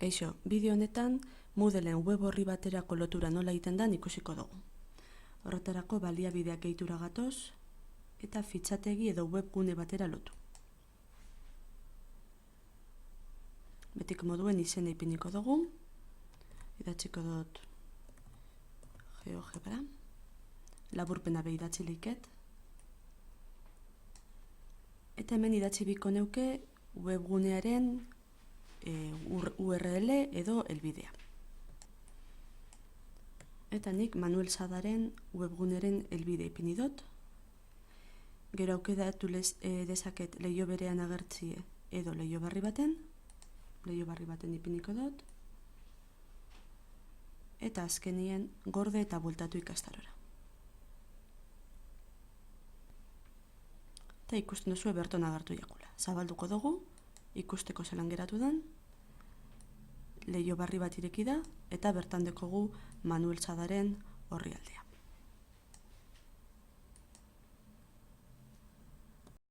Eixo, bideo honetan Moodleen web orri baterako lotura nola egiten dan ikusiko dugu. Horretarako baliabideak gehitura gatoz eta fitxategi edo webgune batera lotu. Betiko moduen izena ipiniko dugu. Idatziko dut GeoGebra. Laburpena be idatzi liket. Eta hemen idatzi biko neuke webgunearen URL edo helbidea. Eta nik Manuel Sadaren webguneren helbide ipini dut. Gero aukeratu dezaket leiho berean agertzie edo leiho barri baten. Leiho barri baten ipiniko dut. Eta azkenien gorde eta bueltatu ikastarora. Eta ikusten duzu berton agertu jakula. Zabalduko dugu, ikusteko zelan geratu den, leiho barri bat ireki da, eta bertan dekogu Manuel Sadaren orrialdea.